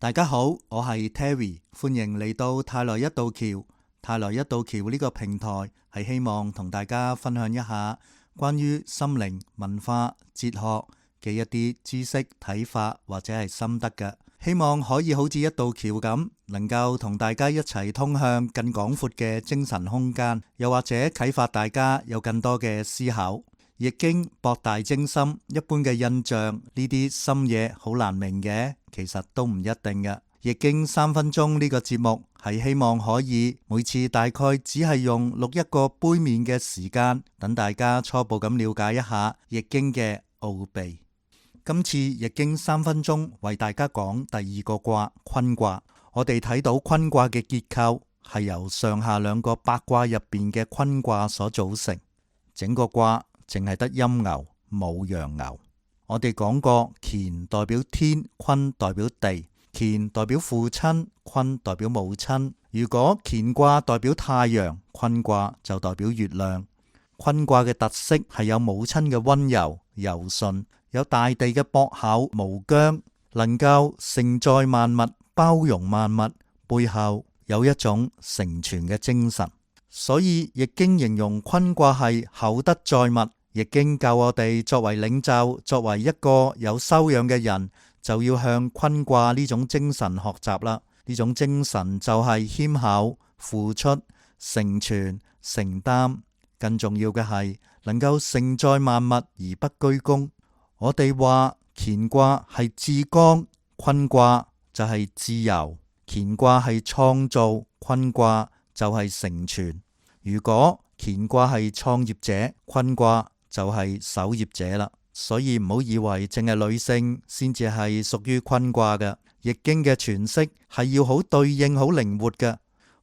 大家好，我係 Terry，歡迎嚟到泰來一道橋。泰來一道橋呢個平台係希望同大家分享一下關於心靈、文化、哲學嘅一啲知識、睇法或者係心得嘅，希望可以好似一道橋咁，能夠同大家一齊通向更廣闊嘅精神空間，又或者啟發大家有更多嘅思考。易經博大精深，一般嘅印象呢啲深嘢好難明嘅，其實都唔一定嘅。易經3分鐘呢個節目係希望可以每次大概只係用錄一個杯麵嘅時間，等大家初步咁了解一下易經嘅奧秘。今次易經3分鐘為大家講第2個卦坤卦。我哋睇到坤卦嘅結構係由上下兩個八卦入邊嘅坤卦所組成，整個卦淨係得陰牛冇陽牛。我哋講過乾代表天，坤代表地。乾代表父親，坤代表母親。如果乾卦代表太陽，坤卦就代表月亮。坤卦嘅特色係有母親嘅溫柔柔順，有大地嘅博厚無疆，能夠承載萬物，包容萬物，背後有一種承傳嘅精神。所以易經形容坤卦係厚德載物。易經教我哋作為領袖，作為一個有修養嘅人，就要向坤卦呢種精神學習啦。呢種精神就係謙厚、付出、成全、承擔，更重要嘅係能夠承載萬物而不居功。我哋話乾卦係至剛，坤卦就係自由。乾卦係創造，坤卦就係成全。如果乾卦係創業者，坤卦就係守業者啦。所以唔好以為淨係女性先至係屬於坤卦嘅。易經嘅詮釋係要好對應、好靈活嘅，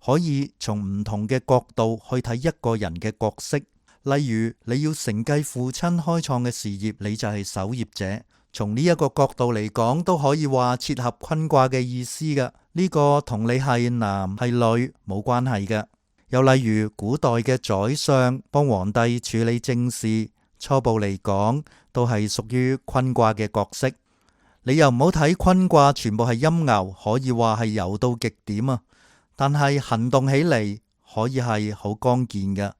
可以從唔同嘅角度去睇一個人嘅角色。例如你要承繼父親開創嘅事業，你就係守業者。從呢一個角度嚟講，都可以話切合坤卦嘅意思嘅。呢個同你係男係女冇關係嘅。又例如古代嘅宰相幫皇帝處理政事，初步嚟講都係屬於坤卦嘅角色。你又唔好睇坤卦全部係陰牛，可以話係柔到極點啊，但係行動起嚟可以係好剛健嘅。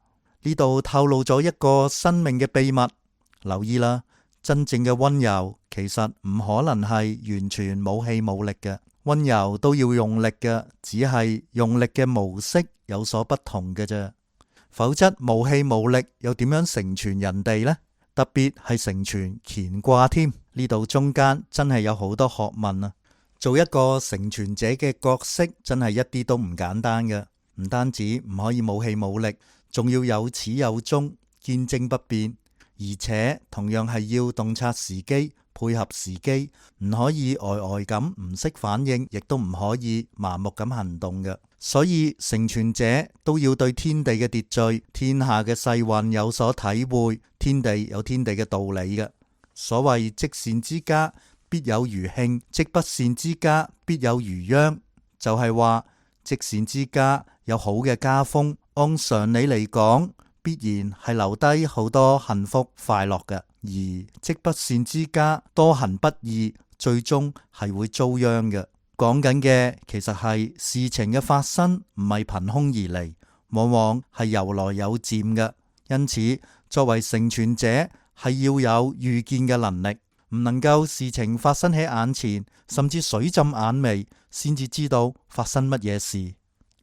呢度透露咗一個生命嘅秘密。留意啦，真正嘅溫柔其實唔可能係完全冇氣冇力嘅，溫柔都要用力嘅，只係用力嘅模式有所不同嘅啫。否則無氣無力又點樣成全人哋呢？特別係成全乾卦添，呢度中間真係有好多學問啊！做一個成全者嘅角色真係一啲都唔簡單嘅，唔單止唔可以冇氣冇力，仲要有始有終，堅貞不變，而且同樣係要洞察時機，配合時機，唔可以呆咁唔識反應，亦都唔可以盲目咁行動嘅。所以成全者都要對天地嘅秩序、天下嘅世運有所體會，天地有天地嘅道理嘅。所謂積善之家必有餘慶，積不善之家必有餘殃，就係話積善之家有好嘅家風，按常理嚟講必然係留低好多幸福快樂嘅，而積不善之家多行不義，最終係會遭殃嘅。講緊嘅其實係事情嘅發生唔係憑空而嚟，往往係由來有漸嘅。因此作為成全者係要有預見嘅能力，唔能夠事情發生喺眼前，甚至水浸眼眉先至知道發生乜嘢事。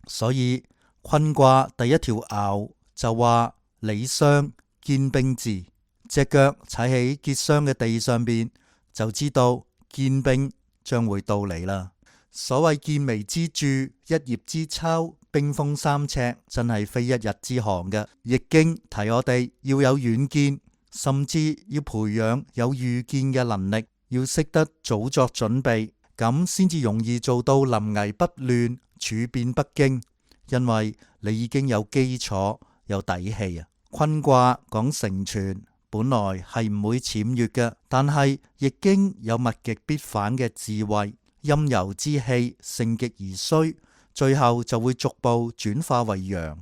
所以坤卦第一條爻就話履霜堅冰至，隻腳踩喺結霜嘅地上邊，就知道堅冰將會到嚟啦。所謂見微知著，一葉知秋，冰封3尺，真係非一日之寒嘅。易經提我哋要有遠見，甚至要培養有預見嘅能力，要識得早作準備，咁先至容易做到臨危不亂，處變不驚，因為你已經有基礎有底氣啊。坤卦講成全，本來係唔會僭越嘅，但係易經有物極必反嘅智慧。陰柔之氣盛極而衰，最後就會逐步轉化為陽。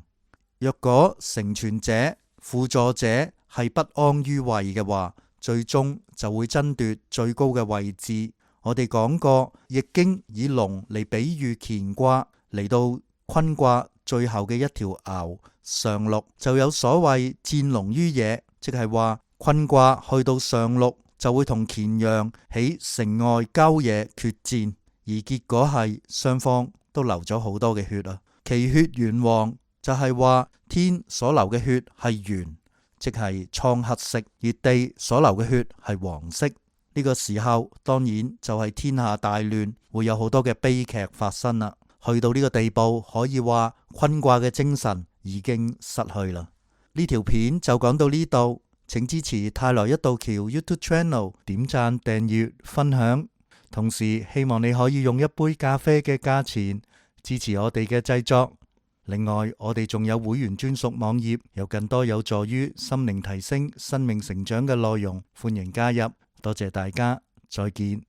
若果成全者、輔助者係不安於位嘅話，最終就會爭奪最高嘅位置。我哋講過，易經以龍嚟比喻乾卦，嚟到坤卦最後嘅一條爻上六，就有所謂戰龍於野，即係話坤卦去到上六就會同乾陽喺城外郊野決戰，而結果係雙方都流咗好多嘅血啊！其血玄黃，就係話天所流嘅血係玄，即係蒼黑色，而地所流嘅血係黃色。呢個時候當然就係天下大亂，會有好多嘅悲劇發生啦。去到呢個地步，可以話坤卦嘅精神已經失去啦。呢條片就講到呢度，請支持泰來一道橋 YouTube Channel， 點讚、訂閱、分享，同時希望你可以用一杯咖啡嘅價錢支持我哋嘅製作。另外，我哋仲有會員專屬網頁，有更多有助於心靈提升、生命成長嘅內容，歡迎加入。多謝大家，再見。